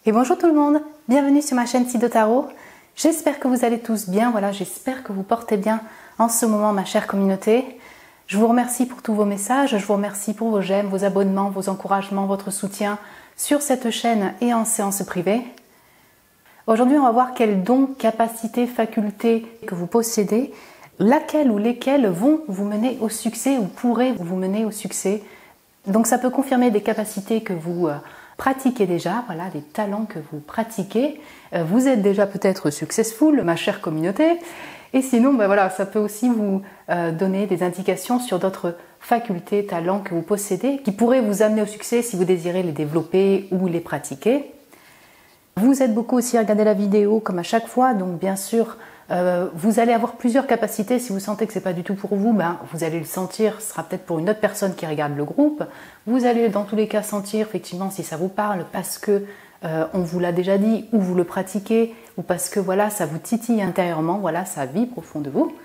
Et bonjour tout le monde, bienvenue sur ma chaîne Sido Tarot. J'espère que vous allez tous bien, voilà, j'espère que vous portez bien en ce moment ma chère communauté. Je vous remercie pour tous vos messages, je vous remercie pour vos j'aime, vos abonnements, vos encouragements, votre soutien sur cette chaîne et en séance privée. Aujourd'hui on va voir quels dons, capacités, facultés que vous possédez, laquelle ou lesquelles vont vous mener au succès ou pourraient vous mener au succès. Donc ça peut confirmer des capacités que vous pratiquez déjà, voilà, des talents que vous pratiquez. Vous êtes déjà peut-être successful, ma chère communauté. Et sinon, voilà, ça peut aussi vous donner des indications sur d'autres facultés, talents que vous possédez, qui pourraient vous amener au succès si vous désirez les développer ou les pratiquer. Vous êtes beaucoup aussi à regarder la vidéo comme à chaque fois, donc bien sûr, vous allez avoir plusieurs capacités. Si vous sentez que ce n'est pas du tout pour vous, vous allez le sentir, ce sera peut-être pour une autre personne qui regarde le groupe. Vous allez dans tous les cas sentir effectivement si ça vous parle parce que on vous l'a déjà dit, ou vous le pratiquez, ou parce que voilà, ça vous titille intérieurement, voilà, ça vibre au fond de vous.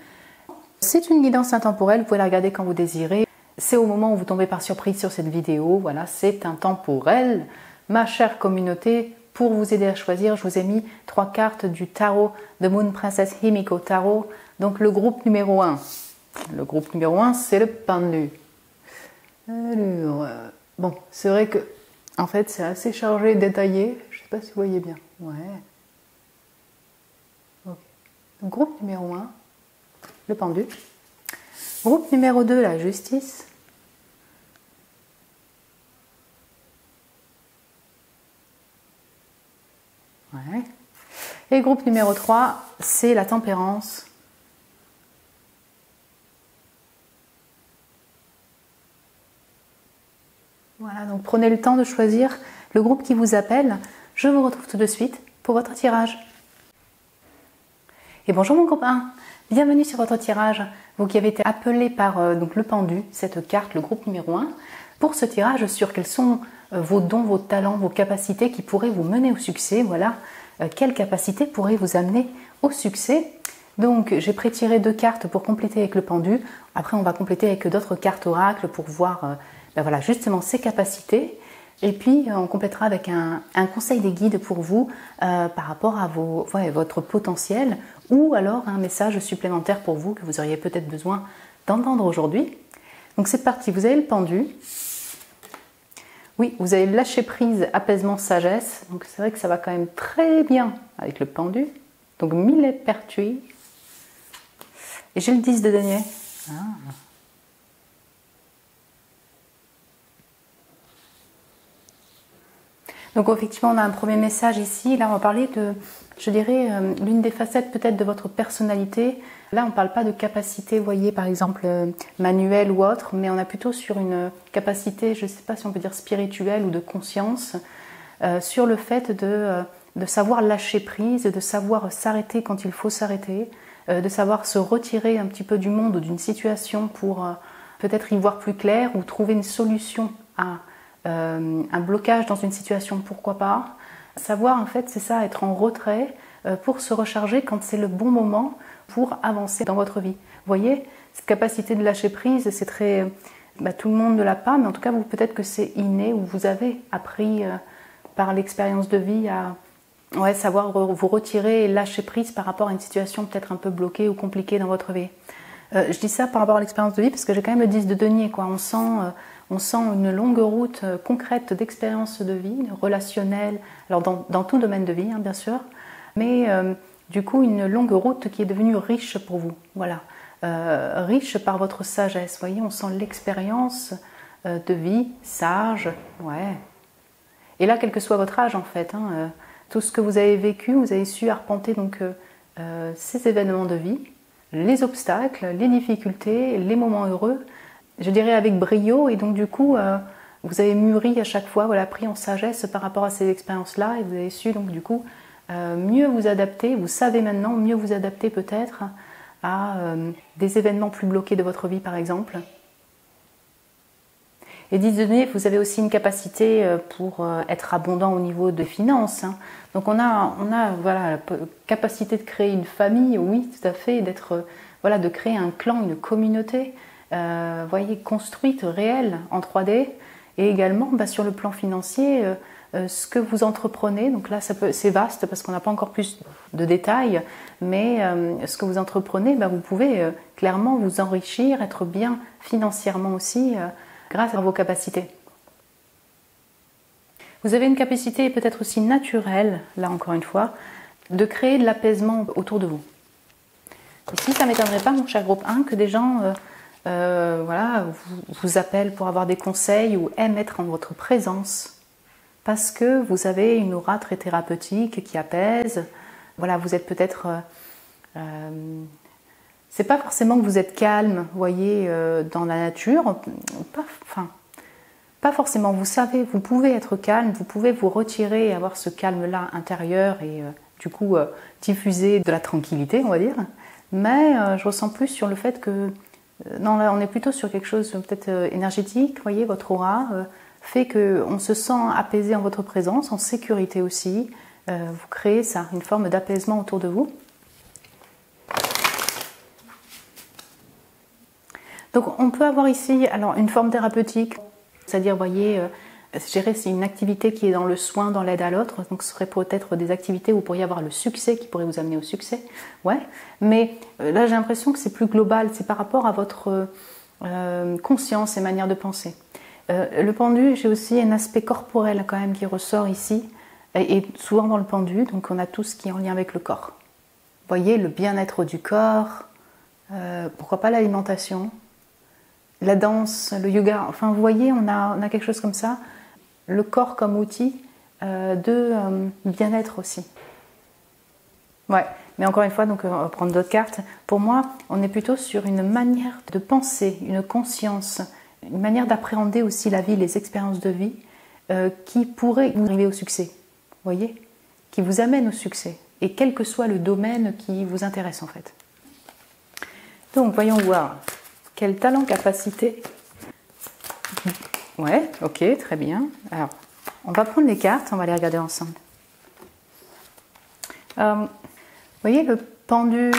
C'est une guidance intemporelle, vous pouvez la regarder quand vous désirez. C'est au moment où vous tombez par surprise sur cette vidéo, voilà, c'est intemporel. Ma chère communauté, pour vous aider à choisir, je vous ai mis 3 cartes du tarot de Moon Princess Himiko Tarot. Donc le groupe numéro 1. Le groupe numéro 1, c'est le pendu. Alors, bon, c'est vrai que en fait, c'est assez chargé et détaillé. Je ne sais pas si vous voyez bien. Ouais. Okay. Donc, groupe numéro 1, le pendu. Groupe numéro 2, la justice. Ouais. Et groupe numéro 3, c'est la tempérance. Voilà, donc prenez le temps de choisir le groupe qui vous appelle. Je vous retrouve tout de suite pour votre tirage. Et bonjour mon copain, bienvenue sur votre tirage. Vous qui avez été appelé par donc le pendu, cette carte, le groupe numéro 1, pour ce tirage sur quels sont vos dons, vos talents, vos capacités qui pourraient vous mener au succès. Voilà, quelles capacités pourraient vous amener au succès. Donc j'ai prétiré 2 cartes pour compléter avec le pendu. Après on va compléter avec d'autres cartes oracles pour voir voilà, justement ces capacités. Et puis on complétera avec un conseil des guides pour vous par rapport à votre potentiel, ou alors un message supplémentaire pour vous que vous auriez peut-être besoin d'entendre aujourd'hui. Donc c'est parti, vous avez le pendu. Oui, vous avez lâcher prise, apaisement, sagesse. Donc c'est vrai que ça va quand même très bien avec le pendu. Donc mille pertuis. Et j'ai le 10 de denier. Ah. Donc effectivement, on a un premier message ici. Là, on va parler de, je dirais, l'une des facettes peut-être de votre personnalité. Là, on ne parle pas de capacité, vous voyez, par exemple, manuelle ou autre, mais on a plutôt sur une capacité, je ne sais pas si on peut dire spirituelle ou de conscience, sur le fait de savoir lâcher prise, de savoir s'arrêter quand il faut s'arrêter, de savoir se retirer un petit peu du monde ou d'une situation pour peut-être y voir plus clair ou trouver une solution à un blocage dans une situation, pourquoi pas. Savoir en fait, c'est ça, être en retrait pour se recharger quand c'est le bon moment pour avancer dans votre vie. Vous voyez, cette capacité de lâcher prise, c'est très... tout le monde ne l'a pas, mais en tout cas, vous peut-être que c'est inné ou vous avez appris par l'expérience de vie à savoir vous retirer et lâcher prise par rapport à une situation peut-être un peu bloquée ou compliquée dans votre vie. Je dis ça par rapport à l'expérience de vie parce que j'ai quand même le 10 de denier, quoi. On sent une longue route concrète d'expérience de vie, relationnelle, alors dans tout domaine de vie, hein, bien sûr, mais du coup une longue route qui est devenue riche pour vous, voilà, riche par votre sagesse, vous voyez, on sent l'expérience de vie, sage, ouais. Et là, quel que soit votre âge en fait, hein, tout ce que vous avez vécu, vous avez su arpenter donc ces événements de vie, les obstacles, les difficultés, les moments heureux, je dirais avec brio, et donc du coup vous avez mûri à chaque fois, voilà, pris en sagesse par rapport à ces expériences-là, et vous avez su donc du coup mieux vous adapter, vous savez maintenant mieux vous adapter peut-être à des événements plus bloqués de votre vie par exemple. Et 10 de denier, vous avez aussi une capacité pour être abondant au niveau des finances, hein. Donc on a voilà, la capacité de créer une famille, oui tout à fait, d'être voilà, de créer un clan, une communauté, voyez, construite, réelle en 3D, et également sur le plan financier, ce que vous entreprenez. Donc là, c'est vaste parce qu'on n'a pas encore plus de détails, mais ce que vous entreprenez, vous pouvez clairement vous enrichir, être bien financièrement aussi grâce à vos capacités. Vous avez une capacité peut-être aussi naturelle, là encore une fois, de créer de l'apaisement autour de vous. Ici, ça ne m'étonnerait pas, mon cher groupe 1, que des gens vous appellent pour avoir des conseils ou aiment être en votre présence parce que vous avez une aura très thérapeutique qui apaise. Voilà, vous êtes peut-être... c'est pas forcément que vous êtes calme, vous voyez, dans la nature. Pas forcément, vous savez, vous pouvez être calme, vous pouvez vous retirer et avoir ce calme-là intérieur et du coup diffuser de la tranquillité, on va dire. Mais je ressens plus sur le fait que, non, là on est plutôt sur quelque chose peut-être énergétique, vous voyez, votre aura fait qu'on se sent apaisé en votre présence, en sécurité aussi. Vous créez ça, une forme d'apaisement autour de vous. Donc on peut avoir ici alors, une forme thérapeutique. C'est-à-dire, vous voyez, gérer c'est une activité qui est dans le soin, dans l'aide à l'autre. Donc, ce serait peut-être des activités où vous pourriez avoir le succès qui pourrait vous amener au succès. Ouais. Mais là, j'ai l'impression que c'est plus global. C'est par rapport à votre conscience et manière de penser. Le pendu, j'ai aussi un aspect corporel quand même qui ressort ici. Et souvent dans le pendu, donc on a tout ce qui est en lien avec le corps. Vous voyez, le bien-être du corps. Pourquoi pas l'alimentation, la danse, le yoga, enfin vous voyez, on a quelque chose comme ça, le corps comme outil de bien-être aussi. Ouais, mais encore une fois, donc on va prendre d'autres cartes. Pour moi, on est plutôt sur une manière de penser, une conscience, une manière d'appréhender aussi la vie, les expériences de vie qui pourrait vous arriver au succès, vous voyez, qui vous amène au succès, et quel que soit le domaine qui vous intéresse en fait. Donc voyons voir. Quel talent, capacité. Ouais, ok, très bien. Alors, on va prendre les cartes, on va les regarder ensemble. Vous voyez, le pendu,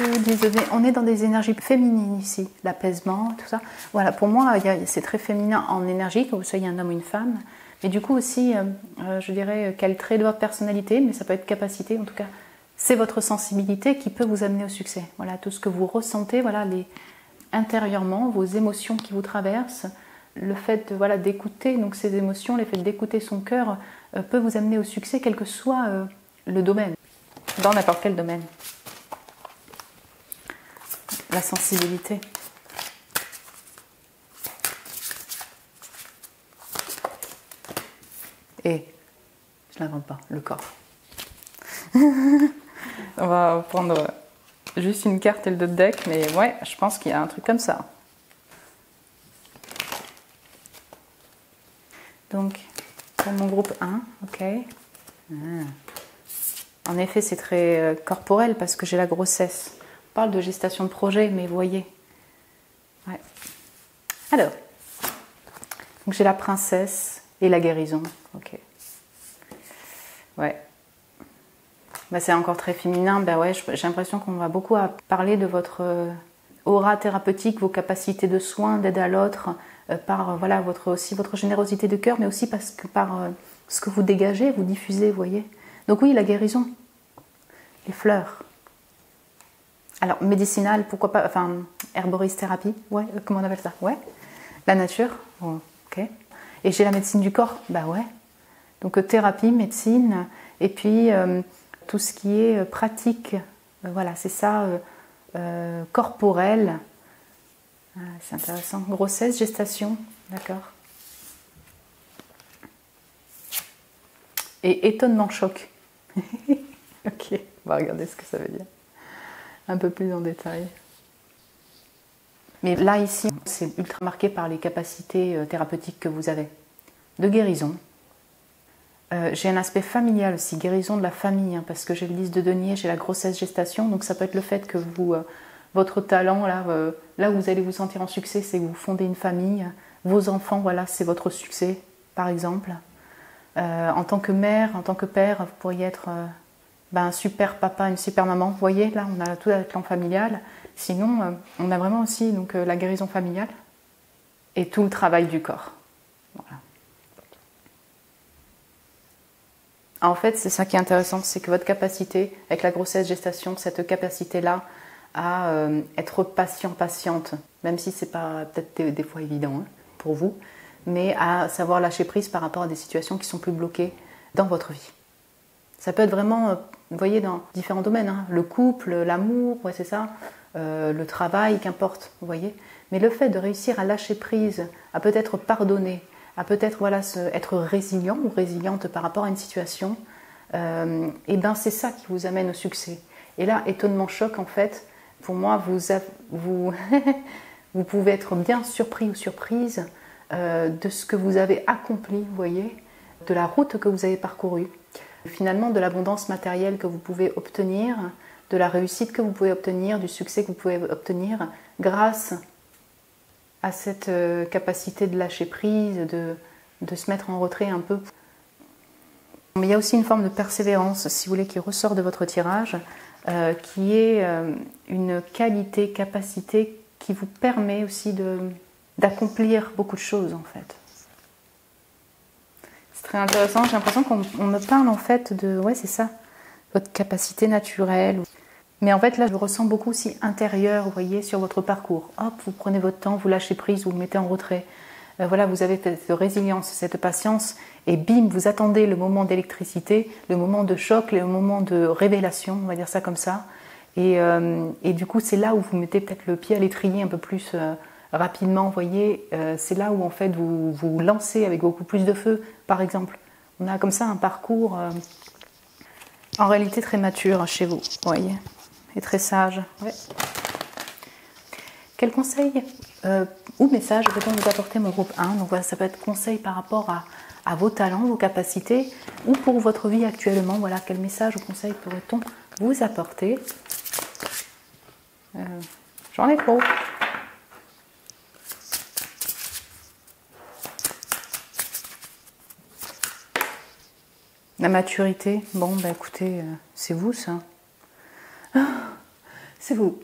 on est dans des énergies féminines ici, l'apaisement, tout ça. Voilà, pour moi, c'est très féminin en énergie, que vous soyez un homme ou une femme. Mais du coup aussi, je dirais, quel trait de votre personnalité, mais ça peut être capacité, en tout cas, c'est votre sensibilité qui peut vous amener au succès. Voilà, tout ce que vous ressentez, voilà, intérieurement, vos émotions qui vous traversent, le fait d'écouter donc ces émotions, le fait d'écouter son cœur peut vous amener au succès, quel que soit le domaine, dans n'importe quel domaine. La sensibilité. Et, je ne l'invente pas, le corps. On va prendre juste une carte et le dos de deck, mais ouais, je pense qu'il y a un truc comme ça. Donc, pour mon groupe 1, ok. En effet, c'est très corporel parce que j'ai la grossesse. On parle de gestation de projet, mais vous voyez. Ouais. Alors, donc j'ai la princesse et la guérison, ok. Ouais. C'est encore très féminin, ouais, j'ai l'impression qu'on va beaucoup parler de votre aura thérapeutique, vos capacités de soins, d'aide à l'autre, par aussi votre générosité de cœur, mais aussi par ce que vous dégagez, vous diffusez, vous voyez. Donc oui, la guérison, les fleurs. Alors, médicinal, pourquoi pas, enfin, herboristerie, ouais, comment on appelle ça? Ouais, la nature, oh, ok. Et j'ai la médecine du corps, ouais. Donc thérapie, médecine, et puis... tout ce qui est pratique, voilà, c'est ça, corporel. C'est intéressant. Grossesse, gestation, d'accord. Et étonnement, choc. Ok, on va regarder ce que ça veut dire. Un peu plus en détail. Mais là, ici, c'est ultra marqué par les capacités thérapeutiques que vous avez. De guérison. J'ai un aspect familial aussi, guérison de la famille, parce que j'ai le 10 de denier, j'ai la grossesse, gestation, donc ça peut être le fait que votre talent, là où vous allez vous sentir en succès, c'est que vous fondez une famille, vos enfants, voilà, c'est votre succès, par exemple. En tant que mère, en tant que père, vous pourriez être un super papa, une super maman. Vous voyez, là, on a tout le clan familial. Sinon, on a vraiment aussi donc, la guérison familiale et tout le travail du corps. Voilà. En fait, c'est ça qui est intéressant, c'est que votre capacité, avec la grossesse, gestation, cette capacité-là à être patient, patiente, même si c'est pas peut-être des fois évident hein, pour vous, mais à savoir lâcher prise par rapport à des situations qui sont plus bloquées dans votre vie. Ça peut être vraiment, vous voyez, dans différents domaines, hein, le couple, l'amour, ouais, c'est ça, le travail, qu'importe, vous voyez. Mais le fait de réussir à lâcher prise, à peut-être pardonner, à peut-être voilà, être résilient ou résiliente par rapport à une situation, et ben c'est ça qui vous amène au succès. Et là, étonnement choc, en fait, pour moi, vous pouvez être bien surpris ou surprise de ce que vous avez accompli, vous voyez, de la route que vous avez parcourue, finalement de l'abondance matérielle que vous pouvez obtenir, de la réussite que vous pouvez obtenir, du succès que vous pouvez obtenir grâce à cette capacité de lâcher prise, de se mettre en retrait un peu. Mais il y a aussi une forme de persévérance, si vous voulez, qui ressort de votre tirage, qui est une qualité, capacité qui vous permet aussi d'accomplir beaucoup de choses en fait. C'est très intéressant, j'ai l'impression qu'on me parle en fait de, ouais c'est ça, votre capacité naturelle. Mais en fait là je ressens beaucoup aussi intérieur, vous voyez, sur votre parcours. Hop, vous prenez votre temps, vous lâchez prise, vous vous mettez en retrait. Voilà, vous avez cette résilience, cette patience, et bim, vous attendez le moment d'électricité, le moment de choc, le moment de révélation, on va dire ça comme ça. Et du coup, c'est là où vous mettez peut-être le pied à l'étrier un peu plus rapidement, vous voyez. C'est là où en fait vous vous lancez avec beaucoup plus de feu, par exemple. On a comme ça un parcours en réalité très mature chez vous, vous voyez, et très sage. Ouais. Quel conseil ou message peut-on vous apporter, mon groupe 1? Donc voilà, ça peut être conseil par rapport à vos talents, vos capacités, ou pour votre vie actuellement. Voilà, quel message ou conseil pourrait-on vous apporter? J'en ai trop. La maturité, bon, bah écoutez, c'est vous ça. C'est vous.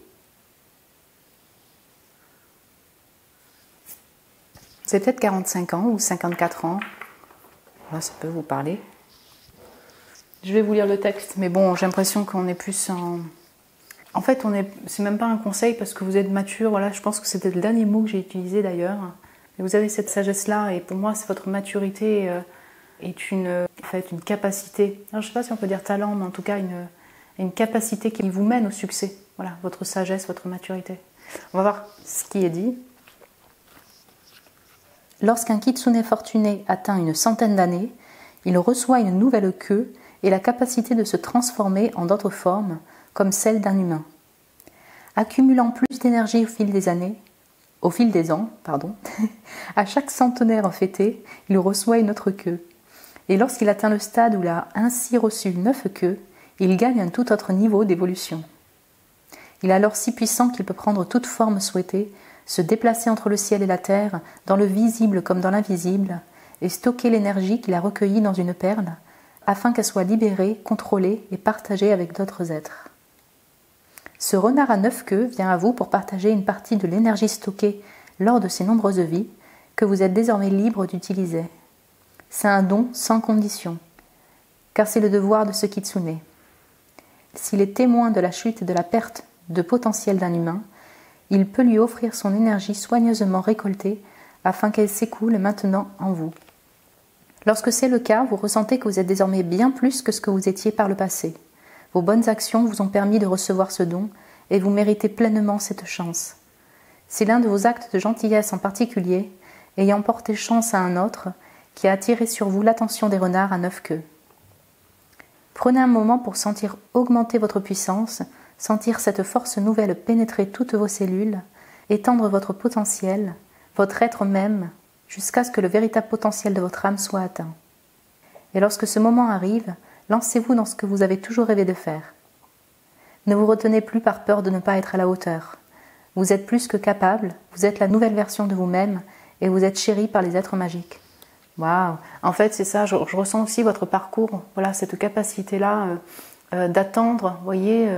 C'est peut-être 45 ans ou 54 ans. Là, ça peut vous parler. Je vais vous lire le texte, mais bon, j'ai l'impression qu'on est plus en... En fait, c'est même pas un conseil parce que vous êtes mature. Voilà, je pense que c'était le dernier mot que j'ai utilisé d'ailleurs. Mais vous avez cette sagesse-là et pour moi, c'est votre maturité est en fait, une capacité. Alors, je sais pas si on peut dire talent, mais en tout cas une capacité qui vous mène au succès. Voilà, votre sagesse, votre maturité. On va voir ce qui est dit. Lorsqu'un kitsune fortuné atteint une centaine d'années, il reçoit une nouvelle queue et la capacité de se transformer en d'autres formes, comme celle d'un humain. Accumulant plus d'énergie au fil des ans, à chaque centenaire fêté, il reçoit une autre queue. Et lorsqu'il atteint le stade où il a ainsi reçu 9 queues, il gagne un tout autre niveau d'évolution. Il est alors si puissant qu'il peut prendre toute forme souhaitée, se déplacer entre le ciel et la terre, dans le visible comme dans l'invisible, et stocker l'énergie qu'il a recueillie dans une perle, afin qu'elle soit libérée, contrôlée et partagée avec d'autres êtres. Ce renard à 9 queues vient à vous pour partager une partie de l'énergie stockée lors de ses nombreuses vies, que vous êtes désormais libre d'utiliser. C'est un don sans condition, car c'est le devoir de ce kitsune. S'il est témoin de la chute et de la perte de potentiel d'un humain, il peut lui offrir son énergie soigneusement récoltée afin qu'elle s'écoule maintenant en vous. Lorsque c'est le cas, vous ressentez que vous êtes désormais bien plus que ce que vous étiez par le passé. Vos bonnes actions vous ont permis de recevoir ce don et vous méritez pleinement cette chance. C'est l'un de vos actes de gentillesse en particulier, ayant porté chance à un autre, qui a attiré sur vous l'attention des renards à 9 queues. Prenez un moment pour sentir augmenter votre puissance, sentir cette force nouvelle pénétrer toutes vos cellules, étendre votre potentiel, votre être même, jusqu'à ce que le véritable potentiel de votre âme soit atteint. Et lorsque ce moment arrive, lancez-vous dans ce que vous avez toujours rêvé de faire. Ne vous retenez plus par peur de ne pas être à la hauteur. Vous êtes plus que capable, vous êtes la nouvelle version de vous-même et vous êtes chéri par les êtres magiques. Waouh! En fait, c'est ça, je ressens aussi votre parcours, voilà, cette capacité-là d'attendre, vous voyez,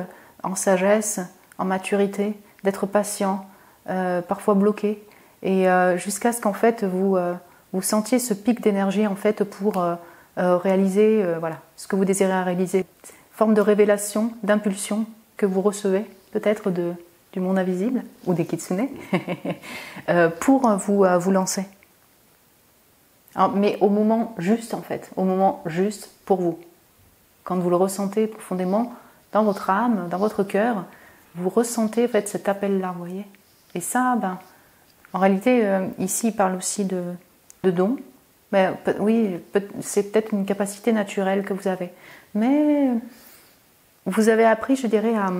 en sagesse, en maturité, d'être patient, parfois bloqué, et jusqu'à ce qu'en fait vous sentiez ce pic d'énergie en fait pour réaliser voilà, ce que vous désirez réaliser. Forme de révélation, d'impulsion que vous recevez peut-être du monde invisible ou des kitsune pour vous lancer. Alors, mais au moment juste en fait, au moment juste pour vous. Quand vous le ressentez profondément dans votre âme, dans votre cœur, vous ressentez en fait cet appel-là, vous voyez. Et ça, en réalité, ici, il parle aussi de dons. Ben, oui, c'est peut-être une capacité naturelle que vous avez. Mais vous avez appris, je dirais, à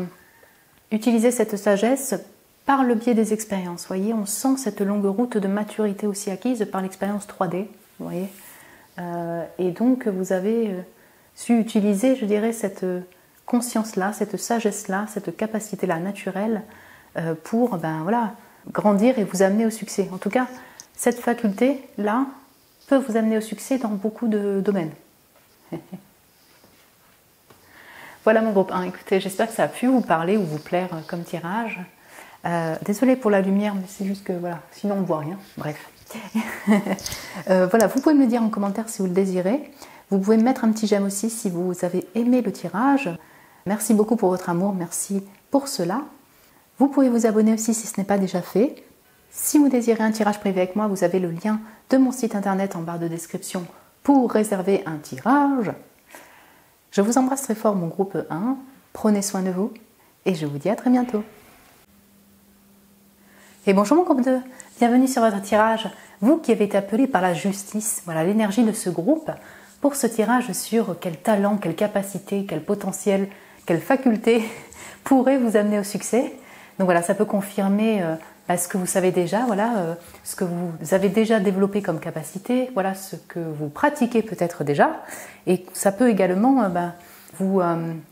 utiliser cette sagesse par le biais des expériences. Vous voyez, on sent cette longue route de maturité aussi acquise par l'expérience 3D. Vous voyez. Et donc, vous avez su utiliser, je dirais, cette conscience-là, cette sagesse-là, cette capacité-là naturelle pour voilà, grandir et vous amener au succès. En tout cas, cette faculté-là peut vous amener au succès dans beaucoup de domaines. Voilà mon groupe 1. Écoutez, j'espère que ça a pu vous parler ou vous plaire comme tirage. Désolée pour la lumière, mais c'est juste que voilà, sinon on ne voit rien. Bref. Voilà, vous pouvez me le dire en commentaire si vous le désirez. Vous pouvez me mettre un petit j'aime aussi si vous avez aimé le tirage. Merci beaucoup pour votre amour, merci pour cela. Vous pouvez vous abonner aussi si ce n'est pas déjà fait. Si vous désirez un tirage privé avec moi, vous avez le lien de mon site internet en barre de description pour réserver un tirage. Je vous embrasse très fort mon groupe 1, prenez soin de vous et je vous dis à très bientôt. Et bonjour mon groupe 2, bienvenue sur votre tirage, vous qui avez été appelé par la justice, voilà l'énergie de ce groupe, pour ce tirage sur quel talent, quelle capacité, quel potentiel, quelle faculté pourrait vous amener au succès. Donc voilà, ça peut confirmer ce que vous savez déjà, voilà, ce que vous avez déjà développé comme capacité, voilà ce que vous pratiquez peut-être déjà, et ça peut également vous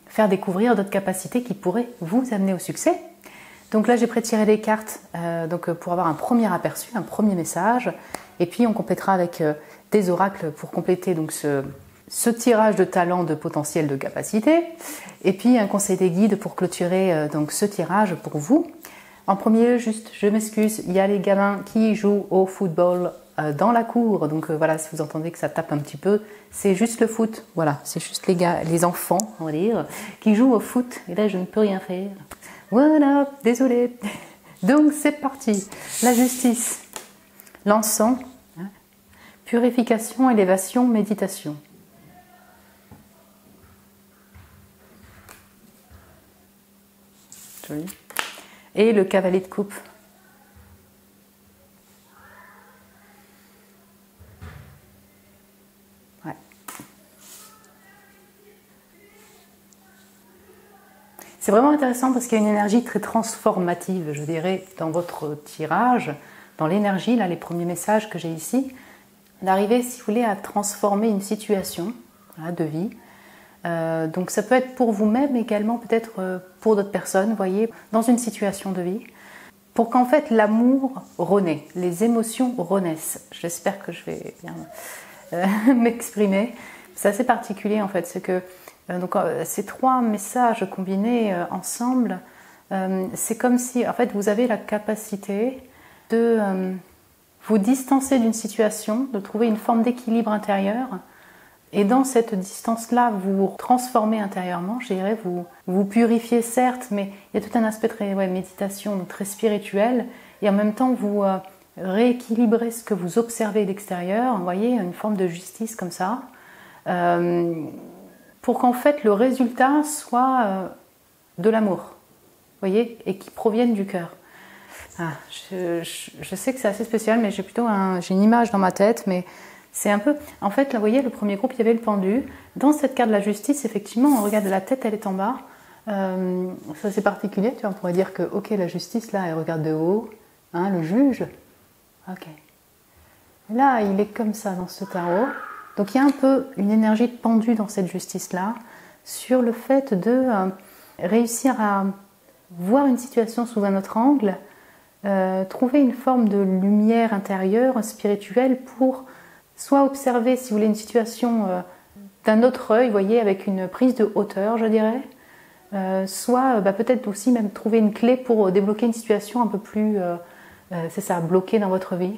faire découvrir d'autres capacités qui pourraient vous amener au succès. Donc là j'ai prétiré les cartes pour avoir un premier aperçu, un premier message, et puis on complétera avec des oracles pour compléter donc ce tirage de talent, de potentiel, de capacité, et puis un conseil des guides pour clôturer donc ce tirage pour vous. En premier lieu, juste, je m'excuse, il y a les gamins qui jouent au football dans la cour, donc voilà, si vous entendez que ça tape un petit peu, c'est juste le foot, voilà, c'est juste les enfants, on va dire, qui jouent au foot, et là je ne peux rien faire. Voilà, désolé. Donc c'est parti, la justice, l'encens, purification, élévation, méditation. Joli. Et le cavalier de coupe. Ouais. C'est vraiment intéressant parce qu'il y a une énergie très transformative, je dirais, dans votre tirage, dans l'énergie, là, les premiers messages que j'ai ici, d'arriver, si vous voulez, à transformer une situation de vie. Donc ça peut être pour vous-même également, peut-être pour d'autres personnes, vous voyez, dans une situation de vie, pour qu'en fait l'amour renaît, les émotions renaissent. J'espère que je vais bien m'exprimer. C'est assez particulier en fait, c'est que ces trois messages combinés ensemble, c'est comme si en fait vous avez la capacité de vous distancer d'une situation, de trouver une forme d'équilibre intérieur. Et dans cette distance-là, vous vous transformez intérieurement, je dirais, vous purifiez certes, mais il y a tout un aspect très méditation, donc très spirituel, et en même temps vous rééquilibrez ce que vous observez d'extérieur, vous voyez, une forme de justice comme ça, pour qu'en fait le résultat soit de l'amour, vous voyez, et qui provienne du cœur. Ah, je sais que c'est assez spécial, mais j'ai une image dans ma tête, mais c'est un peu... En fait, là, vous voyez, le premier groupe, il y avait le pendu. Dans cette carte de la justice, effectivement, on regarde la tête, elle est en bas. Ça, c'est particulier, tu vois, on pourrait dire que, ok, la justice, là, elle regarde de haut. Hein, le juge. Ok. Là, il est comme ça dans ce tarot. Donc, il y a un peu une énergie de pendu dans cette justice-là, sur le fait de réussir à voir une situation sous un autre angle, trouver une forme de lumière intérieure, spirituelle, pour soit observer, si vous voulez, une situation d'un autre œil, vous voyez, avec une prise de hauteur, je dirais, soit peut-être aussi même trouver une clé pour débloquer une situation un peu plus, c'est ça, bloquée dans votre vie.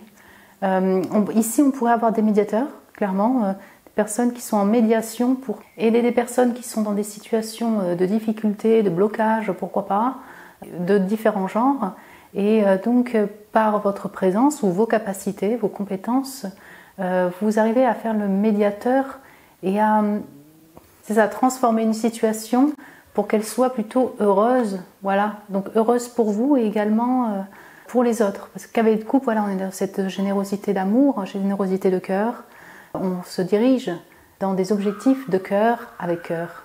Ici, on pourrait avoir des médiateurs, clairement, personnes qui sont en médiation pour aider des personnes qui sont dans des situations de difficulté, de blocage, pourquoi pas, de différents genres. Et donc, par votre présence ou vos capacités, vos compétences, vous arrivez à faire le médiateur et à transformer une situation pour qu'elle soit plutôt heureuse. Voilà, donc heureuse pour vous et également pour les autres. Parce qu'avec le couple, voilà, on est dans cette générosité d'amour, générosité de cœur. On se dirige dans des objectifs de cœur avec cœur.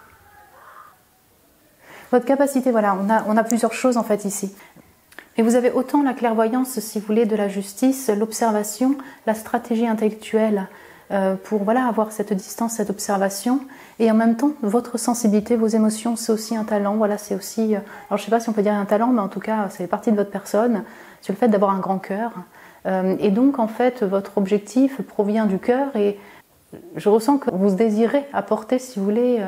Votre capacité, voilà, on a plusieurs choses en fait ici. Et vous avez autant la clairvoyance, si vous voulez, de la justice, l'observation, la stratégie intellectuelle pour voilà, avoir cette distance, cette observation. Et en même temps, votre sensibilité, vos émotions, c'est aussi un talent. Voilà, c'est aussi, alors je ne sais pas si on peut dire un talent, mais en tout cas, c'est partie de votre personne, sur le fait d'avoir un grand cœur. Et donc, en fait, votre objectif provient du cœur et je ressens que vous désirez apporter, si vous voulez,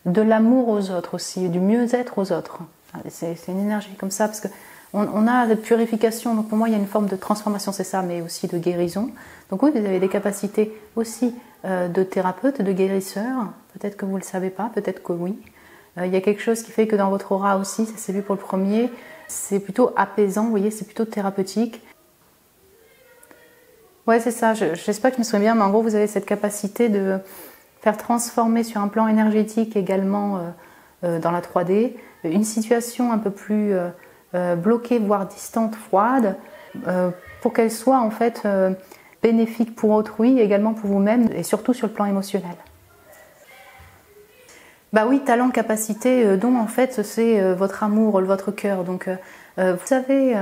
de l'amour aux autres aussi, du mieux-être aux autres. C'est une énergie comme ça, parce que on a cette purification, donc pour moi il y a une forme de transformation, c'est ça, mais aussi de guérison. Donc oui, vous avez des capacités aussi de thérapeute, de guérisseur, peut-être que vous ne le savez pas, peut-être que oui. Il y a quelque chose qui fait que dans votre aura aussi, ça s'est vu pour le premier, c'est plutôt apaisant, vous voyez, c'est plutôt thérapeutique. Ouais, c'est ça, j'espère que je me souviens bien, mais en gros vous avez cette capacité de faire transformer sur un plan énergétique également dans la 3D, une situation un peu plus bloquée, voire distante, froide, pour qu'elle soit en fait bénéfique pour autrui, également pour vous-même, et surtout sur le plan émotionnel. Bah oui, talent, capacité, don en fait c'est votre amour, votre cœur. Donc vous avez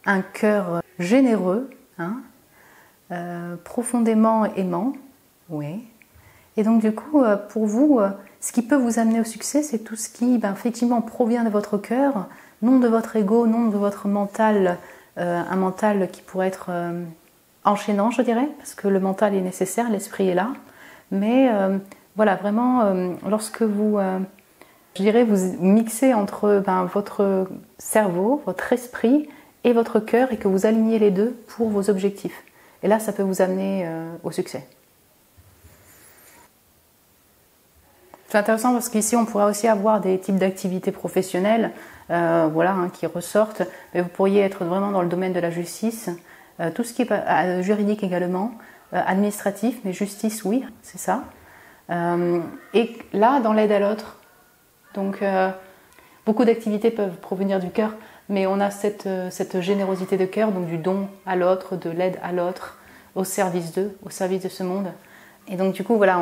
un cœur généreux, hein, profondément aimant, oui. Et donc du coup, pour vous, ce qui peut vous amener au succès, c'est tout ce qui, effectivement, provient de votre cœur, non de votre ego, non de votre mental, un mental qui pourrait être enchaînant, je dirais, parce que le mental est nécessaire, l'esprit est là. Mais voilà, vraiment, lorsque vous, je dirais, vous mixez entre votre cerveau, votre esprit et votre cœur et que vous alignez les deux pour vos objectifs. Et là, ça peut vous amener au succès. C'est intéressant parce qu'ici, on pourrait aussi avoir des types d'activités professionnelles voilà, qui ressortent. Mais vous pourriez être vraiment dans le domaine de la justice, tout ce qui est juridique également, administratif, mais justice, oui, c'est ça. Et là, dans l'aide à l'autre. Donc, beaucoup d'activités peuvent provenir du cœur, mais on a cette générosité de cœur, donc du don à l'autre, de l'aide à l'autre, au service d'eux, au service de ce monde. Et donc du coup, voilà,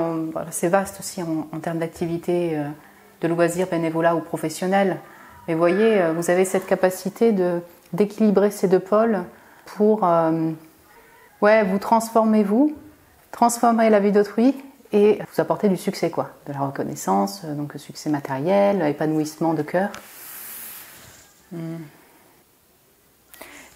c'est vaste aussi en termes d'activités, de loisirs, bénévolat ou professionnels. Mais vous voyez, vous avez cette capacité d'équilibrer ces deux pôles pour vous transformer transformer la vie d'autrui et vous apporter du succès, quoi, de la reconnaissance, donc succès matériel, épanouissement de cœur.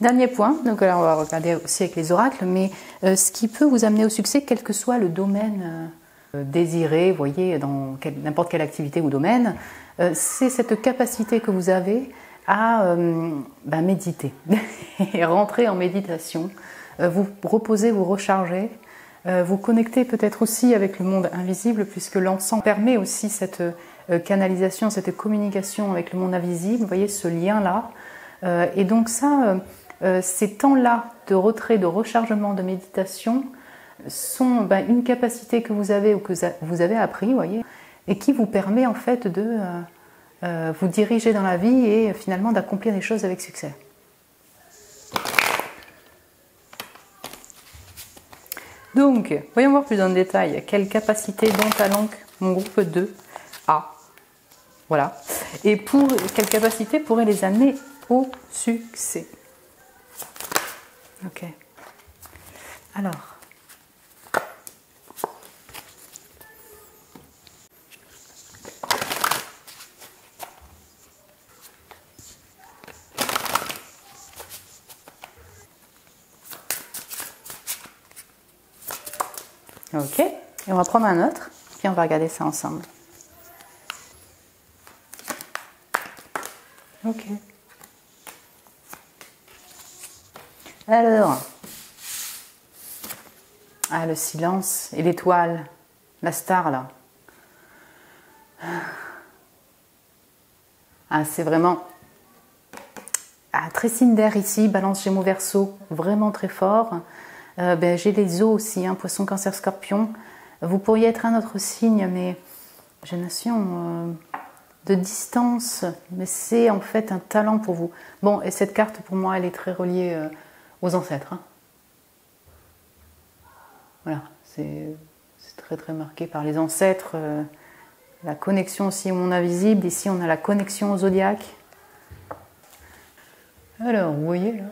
Dernier point, donc là on va regarder aussi avec les oracles, mais ce qui peut vous amener au succès, quel que soit le domaine désiré, vous voyez, dans n'importe quelle activité ou domaine, c'est cette capacité que vous avez à méditer et rentrer en méditation, vous reposer, vous recharger, vous connecter peut-être aussi avec le monde invisible, puisque l'encens permet aussi cette canalisation, cette communication avec le monde invisible, vous voyez ce lien-là. Et donc ça, ces temps-là de retrait, de rechargement, de méditation sont une capacité que vous avez ou que vous avez appris, vous voyez, et qui vous permet en fait de vous diriger dans la vie et finalement d'accomplir les choses avec succès. Donc, voyons voir plus en détail quelle capacité, don, talent mon groupe 2 a. Voilà. Et quelle capacité pourrait les amener au succès. Ok. Alors. Ok. Et on va prendre un autre, puis on va regarder ça ensemble. Ok. Alors, le silence et l'étoile. La star là. Ah, c'est vraiment très signe d'air ici, balance Gémeaux Verseau, vraiment très fort. J'ai les eaux aussi, hein, Poisson, Cancer, Scorpion. Vous pourriez être un autre signe, mais j'ai une notion de distance, mais c'est en fait un talent pour vous. Bon, et cette carte pour moi, elle est très reliée aux ancêtres. Hein. Voilà, c'est très très marqué par les ancêtres. La connexion aussi au monde invisible. Ici, on a la connexion au zodiaque. Alors, vous voyez là,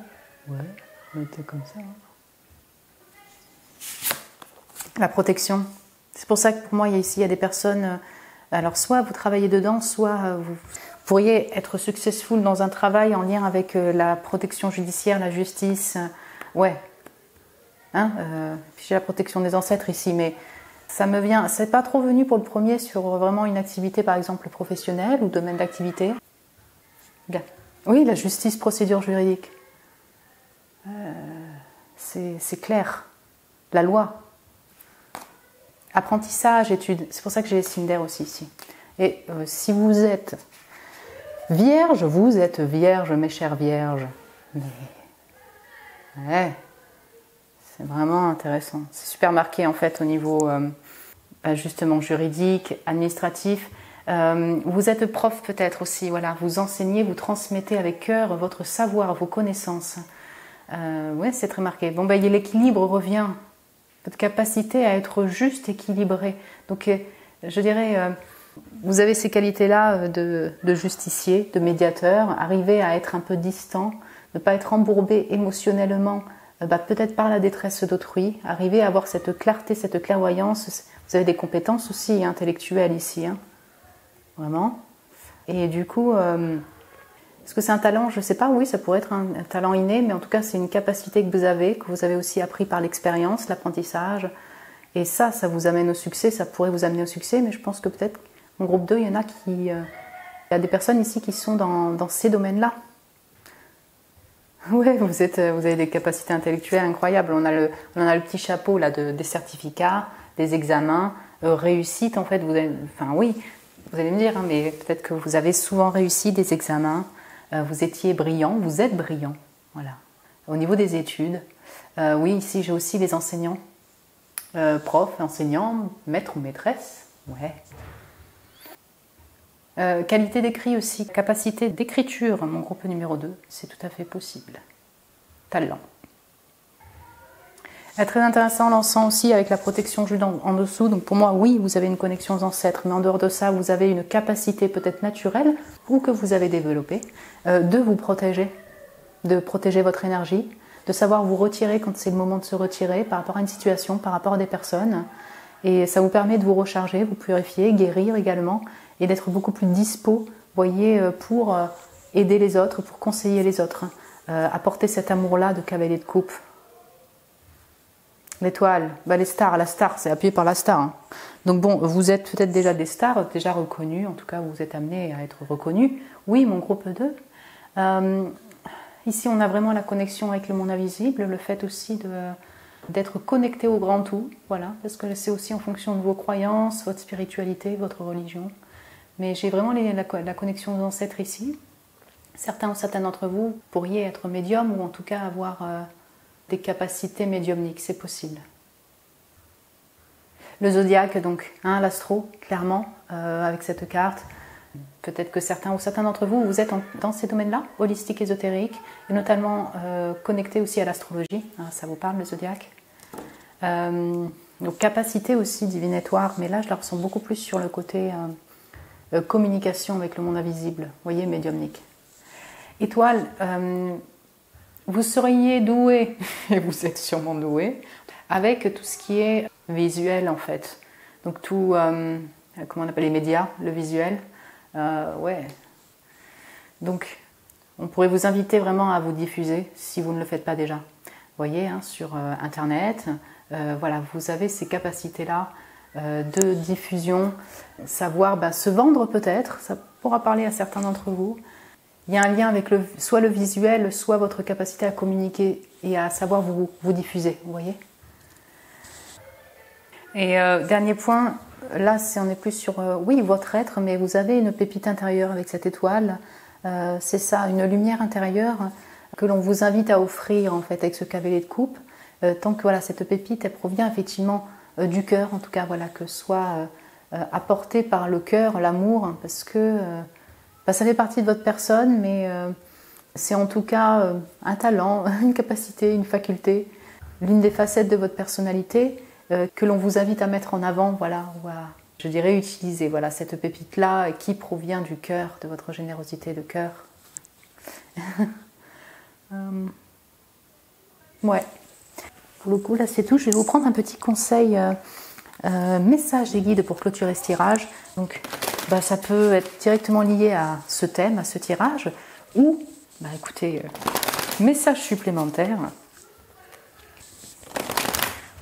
ouais, mettez comme ça. Hein. La protection. C'est pour ça que pour moi, ici, il y a des personnes. Alors, soit vous travaillez dedans, soit vous pourriez être successful dans un travail en lien avec la protection judiciaire, la justice. Ouais. Hein, j'ai la protection des ancêtres ici, mais ça me vient. C'est pas trop venu pour le premier sur vraiment une activité, par exemple professionnelle ou domaine d'activité. Oui, la justice, procédure juridique. C'est clair. La loi. Apprentissage, études. C'est pour ça que j'ai les signes d'air aussi ici. Et si vous êtes vierge, vous êtes vierge, mes chères vierges. Mais... ouais, c'est vraiment intéressant. C'est super marqué en fait au niveau justement juridique, administratif. Vous êtes prof peut-être aussi, voilà, vous enseignez, vous transmettez avec cœur votre savoir, vos connaissances. Oui, c'est très marqué. Bon, l'équilibre revient, votre capacité à être juste équilibré. Donc, je dirais, vous avez ces qualités-là de justicier, de médiateur, arriver à être un peu distant, ne pas être embourbé émotionnellement, peut-être par la détresse d'autrui, arriver à avoir cette clarté, cette clairvoyance. Vous avez des compétences aussi intellectuelles ici, hein. Vraiment. Et du coup, est-ce que c'est un talent? Je ne sais pas, oui, ça pourrait être un talent inné, mais en tout cas, c'est une capacité que vous avez aussi appris par l'expérience, l'apprentissage. Et ça vous amène au succès, ça pourrait vous amener au succès, mais je pense que peut-être, en groupe 2, il y en a qui... il y a des personnes ici qui sont dans ces domaines-là. Oui, vous avez des capacités intellectuelles incroyables. On a le petit chapeau là, des certificats, des examens, réussite en fait. Oui, vous allez me dire, hein, mais peut-être que vous avez souvent réussi des examens, vous étiez brillant, vous êtes brillant. Voilà. Au niveau des études, oui, ici j'ai aussi les enseignants, profs, enseignants, maîtres ou maîtresses. Ouais. Qualité d'écrit aussi, capacité d'écriture, mon groupe numéro 2, c'est tout à fait possible. Talent. Très intéressant l'encens aussi avec la protection juste en dessous. Donc pour moi, oui, vous avez une connexion aux ancêtres, mais en dehors de ça, vous avez une capacité peut-être naturelle ou que vous avez développée de vous protéger, de protéger votre énergie, de savoir vous retirer quand c'est le moment de se retirer par rapport à une situation, par rapport à des personnes. Et ça vous permet de vous recharger, vous purifier, guérir également et d'être beaucoup plus dispo, voyez, pour aider les autres, pour conseiller les autres, apporter cet amour-là de cavalier de coupe. L'étoile, les stars, la star, c'est appuyé par la star. Hein. Donc bon, vous êtes peut-être déjà des stars, déjà reconnus, en tout cas vous êtes amenés à être reconnus. Oui, mon groupe 2. Ici, on a vraiment la connexion avec le monde invisible, le fait aussi d'être connecté au grand tout, voilà, parce que c'est aussi en fonction de vos croyances, votre spiritualité, votre religion. Mais j'ai vraiment la connexion aux ancêtres ici. Certains ou certaines d'entre vous pourriez être médium ou en tout cas avoir... des capacités médiumniques, c'est possible. Le zodiaque, donc, hein, l'astro, clairement, avec cette carte. Peut-être que certains ou certains d'entre vous, vous êtes dans ces domaines-là, holistique, ésotérique, et notamment connectés aussi à l'astrologie. Hein, ça vous parle, le zodiaque. Donc, capacité aussi divinatoire, mais là, je la ressens beaucoup plus sur le côté communication avec le monde invisible, vous voyez, médiumnique. Étoile, vous seriez doué, et vous êtes sûrement doué, avec tout ce qui est visuel en fait. Donc tout, comment on appelle les médias, le visuel. Ouais. Donc on pourrait vous inviter vraiment à vous diffuser si vous ne le faites pas déjà. Vous voyez, hein, sur Internet, voilà, vous avez ces capacités-là de diffusion, savoir se vendre peut-être, ça pourra parler à certains d'entre vous. Il y a un lien avec soit le visuel, soit votre capacité à communiquer et à savoir vous diffuser, vous voyez. Et dernier point, là on est plus sur oui, votre être, mais vous avez une pépite intérieure avec cette étoile. C'est ça, une lumière intérieure que l'on vous invite à offrir en fait avec ce cavalier de coupe. Tant que voilà, cette pépite, elle provient effectivement du cœur, en tout cas, voilà, que soit apportée par le cœur, l'amour, hein, parce que ça fait partie de votre personne, mais c'est en tout cas un talent, une capacité, une faculté, l'une des facettes de votre personnalité que l'on vous invite à mettre en avant, voilà, ou à, je dirais, utiliser, voilà, cette pépite-là qui provient du cœur, de votre générosité de cœur. Ouais. Pour le coup, là c'est tout. Je vais vous prendre un petit conseil, message des guides pour clôturer ce tirage. Donc, ça peut être directement lié à ce thème, à ce tirage, ou, écoutez, message supplémentaire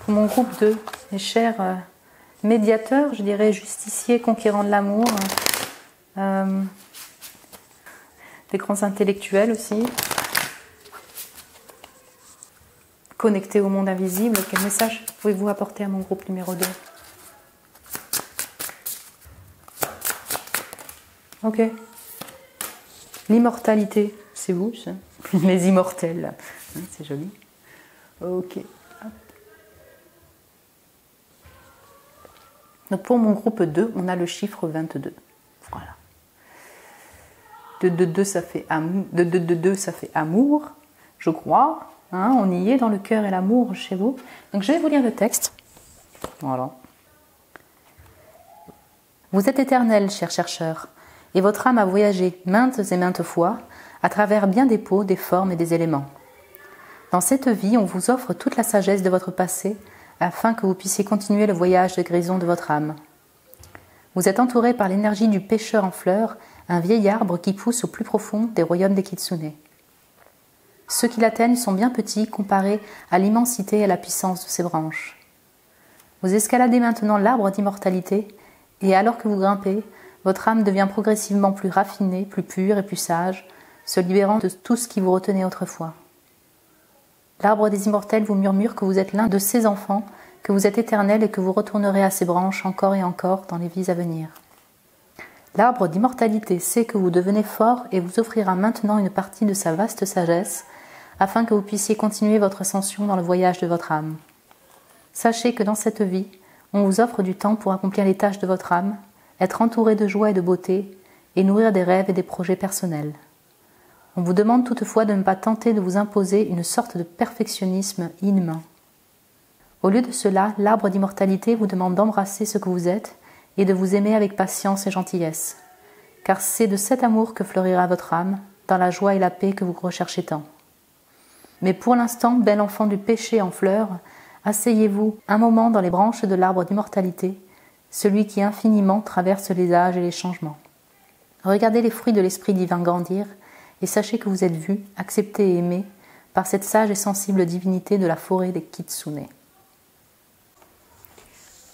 pour mon groupe 2, mes chers médiateurs, je dirais justiciers, conquérants de l'amour, des grands intellectuels aussi. Connecté au monde invisible, quel message pouvez-vous apporter à mon groupe numéro 2? Ok. L'immortalité, c'est vous, ça? Les immortels, c'est joli. Ok. Donc pour mon groupe 2, on a le chiffre 22. Voilà. 2, ça fait amour, 2, ça fait amour, je crois. Hein, on y est dans le cœur et l'amour chez vous. Donc je vais vous lire le texte. Voilà. Vous êtes éternel, cher chercheur, et votre âme a voyagé maintes et maintes fois à travers bien des peaux, des formes et des éléments. Dans cette vie, on vous offre toute la sagesse de votre passé afin que vous puissiez continuer le voyage de guérison de votre âme. Vous êtes entouré par l'énergie du pêcheur en fleurs, un vieil arbre qui pousse au plus profond des royaumes des Kitsune. Ceux qui l'atteignent sont bien petits comparés à l'immensité et à la puissance de ses branches. Vous escaladez maintenant l'arbre d'immortalité et alors que vous grimpez, votre âme devient progressivement plus raffinée, plus pure et plus sage, se libérant de tout ce qui vous retenait autrefois. L'arbre des immortels vous murmure que vous êtes l'un de ses enfants, que vous êtes éternel et que vous retournerez à ses branches encore et encore dans les vies à venir. L'arbre d'immortalité sait que vous devenez fort et vous offrira maintenant une partie de sa vaste sagesse afin que vous puissiez continuer votre ascension dans le voyage de votre âme. Sachez que dans cette vie, on vous offre du temps pour accomplir les tâches de votre âme, être entouré de joie et de beauté, et nourrir des rêves et des projets personnels. On vous demande toutefois de ne pas tenter de vous imposer une sorte de perfectionnisme inhumain. Au lieu de cela, l'arbre d'immortalité vous demande d'embrasser ce que vous êtes et de vous aimer avec patience et gentillesse, car c'est de cet amour que fleurira votre âme, dans la joie et la paix que vous recherchez tant. Mais pour l'instant, bel enfant du péché en fleurs, asseyez-vous un moment dans les branches de l'arbre d'immortalité, celui qui infiniment traverse les âges et les changements. Regardez les fruits de l'Esprit divin grandir et sachez que vous êtes vu, accepté et aimé par cette sage et sensible divinité de la forêt des Kitsune.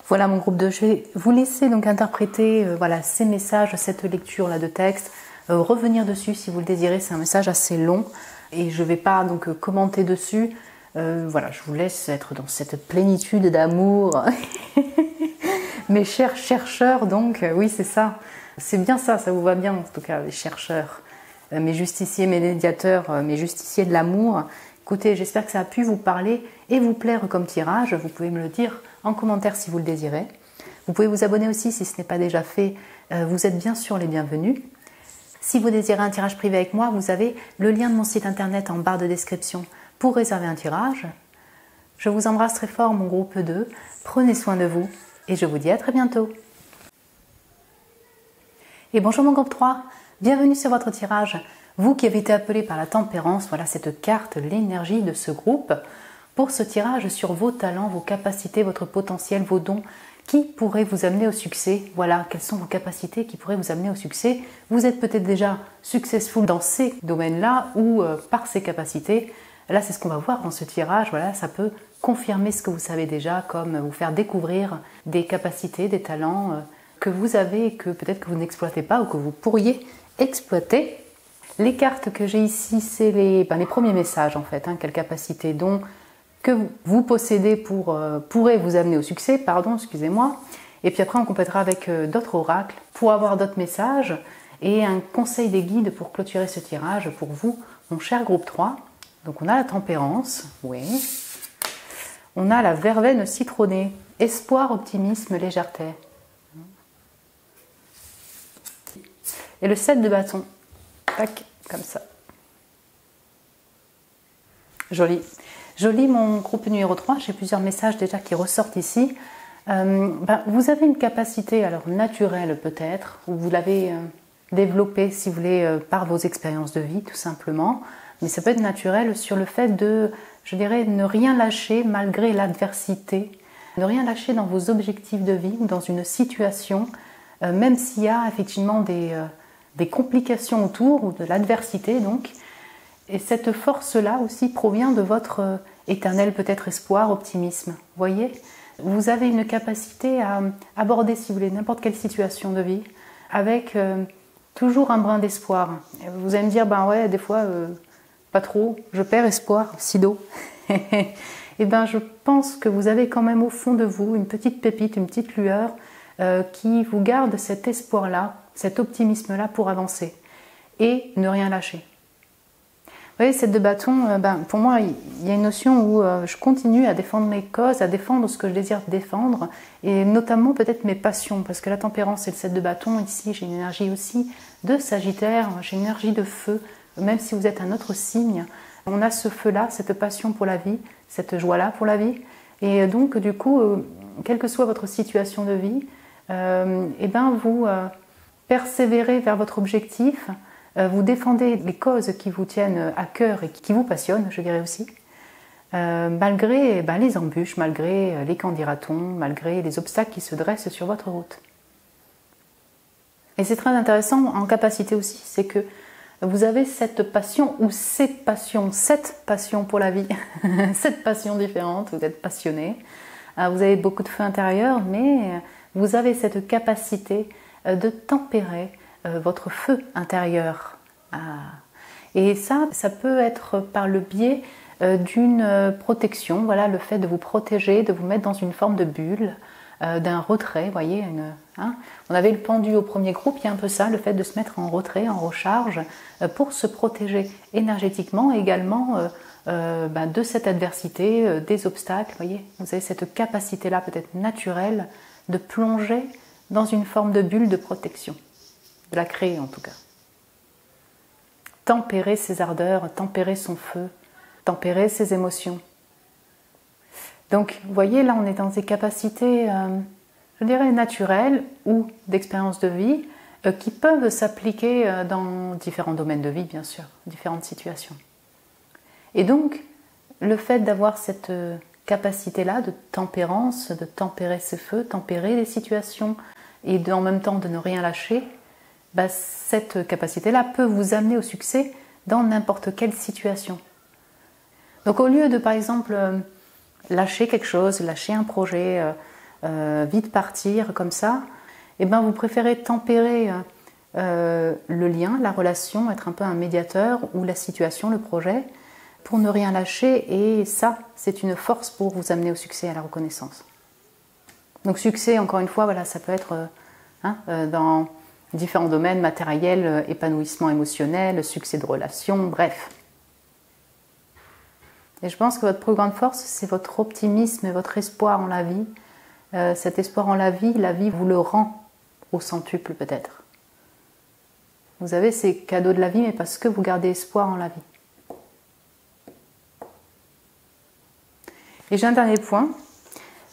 Voilà mon groupe 2, je vais vous laisser donc interpréter ces messages, cette lecture-là de texte, revenir dessus si vous le désirez, c'est un message assez long. Et je ne vais pas donc commenter dessus. Je vous laisse être dans cette plénitude d'amour. Mes chers chercheurs, donc, oui, c'est ça. C'est bien ça, ça vous va bien en tout cas, les chercheurs. Mes justiciers, mes médiateurs, mes justiciers de l'amour. Écoutez, j'espère que ça a pu vous parler et vous plaire comme tirage. Vous pouvez me le dire en commentaire si vous le désirez. Vous pouvez vous abonner aussi si ce n'est pas déjà fait. Vous êtes bien sûr les bienvenus. Si vous désirez un tirage privé avec moi, vous avez le lien de mon site internet en barre de description pour réserver un tirage. Je vous embrasse très fort, mon groupe 2. Prenez soin de vous et je vous dis à très bientôt. Et bonjour mon groupe 3, bienvenue sur votre tirage. Vous qui avez été appelé par la tempérance, voilà cette carte, l'énergie de ce groupe, pour ce tirage sur vos talents, vos capacités, votre potentiel, vos dons, qui pourraient vous amener au succès. Voilà, quelles sont vos capacités qui pourraient vous amener au succès. Vous êtes peut-être déjà successful dans ces domaines-là ou par ces capacités. Là, c'est ce qu'on va voir dans ce tirage. Voilà, ça peut confirmer ce que vous savez déjà, comme vous faire découvrir des capacités, des talents que vous avez et que peut-être que vous n'exploitez pas ou que vous pourriez exploiter. Les cartes que j'ai ici, c'est les premiers messages en fait. Quelles capacités, dons que vous possédez pourrait vous amener au succès, pardon, excusez-moi. Et puis après, on complétera avec d'autres oracles pour avoir d'autres messages et un conseil des guides pour clôturer ce tirage pour vous, mon cher groupe 3. Donc on a la tempérance, oui. On a la verveine citronnée, espoir, optimisme, légèreté. Et le 7 de bâton, tac, comme ça. Joli. Joli, mon groupe numéro 3, j'ai plusieurs messages déjà qui ressortent ici. Vous avez une capacité, alors naturelle peut-être, ou vous l'avez développée, si vous voulez, par vos expériences de vie, tout simplement. Mais ça peut être naturel sur le fait de, je dirais, ne rien lâcher malgré l'adversité, ne rien lâcher dans vos objectifs de vie ou dans une situation, même s'il y a effectivement des complications autour ou de l'adversité donc. Et cette force-là aussi provient de votre éternel peut-être espoir, optimisme. Vous voyez, vous avez une capacité à aborder, si vous voulez, n'importe quelle situation de vie avec toujours un brin d'espoir. Vous allez me dire, ben ouais, des fois, pas trop, je perds espoir, sido. Et ben je pense que vous avez quand même au fond de vous une petite pépite, une petite lueur qui vous garde cet espoir-là, cet optimisme-là pour avancer et ne rien lâcher. Vous voyez, cette de bâton, pour moi, il y a une notion où je continue à défendre mes causes, à défendre ce que je désire défendre, et notamment peut-être mes passions, parce que la tempérance et le 7 de bâton, ici, j'ai une énergie aussi de Sagittaire, j'ai une énergie de feu, même si vous êtes un autre signe, on a ce feu-là, cette passion pour la vie, cette joie-là pour la vie, et donc, du coup, quelle que soit votre situation de vie, vous persévérez vers votre objectif. Vous défendez les causes qui vous tiennent à cœur et qui vous passionnent, je dirais aussi, malgré les embûches, malgré les qu'en dira-t-on, malgré les obstacles qui se dressent sur votre route. Et c'est très intéressant en capacité aussi, c'est que vous avez cette passion ou cette passion pour la vie, cette passion différente, vous êtes passionné, vous avez beaucoup de feu intérieur, mais vous avez cette capacité de tempérer votre feu intérieur. Et ça peut être par le biais d'une protection, voilà, le fait de vous protéger, de vous mettre dans une forme de bulle, d'un retrait, voyez, on avait le pendu au premier groupe, il y a un peu ça, le fait de se mettre en retrait, en recharge, pour se protéger énergétiquement et également de cette adversité, des obstacles, voyez, vous avez cette capacité-là peut-être naturelle de plonger dans une forme de bulle de protection. De la créer en tout cas. Tempérer ses ardeurs, tempérer son feu, tempérer ses émotions. Donc, vous voyez, là, on est dans des capacités, je dirais, naturelles ou d'expérience de vie qui peuvent s'appliquer dans différents domaines de vie, bien sûr, différentes situations. Et donc, le fait d'avoir cette capacité-là de tempérance, de tempérer ses feux, tempérer les situations et en même temps de ne rien lâcher, cette capacité-là peut vous amener au succès dans n'importe quelle situation. Donc au lieu de, par exemple, lâcher quelque chose, lâcher un projet, vite partir comme ça, vous préférez tempérer le lien, la relation, être un peu un médiateur ou la situation, le projet, pour ne rien lâcher, et ça, c'est une force pour vous amener au succès, à la reconnaissance. Donc succès, encore une fois, voilà, ça peut être dans différents domaines, matériels, épanouissement émotionnel, succès de relation, bref. Et je pense que votre plus grande force, c'est votre optimisme et votre espoir en la vie. Cet espoir en la vie vous le rend au centuple peut-être. Vous avez ces cadeaux de la vie, mais parce que vous gardez espoir en la vie. Et j'ai un dernier point,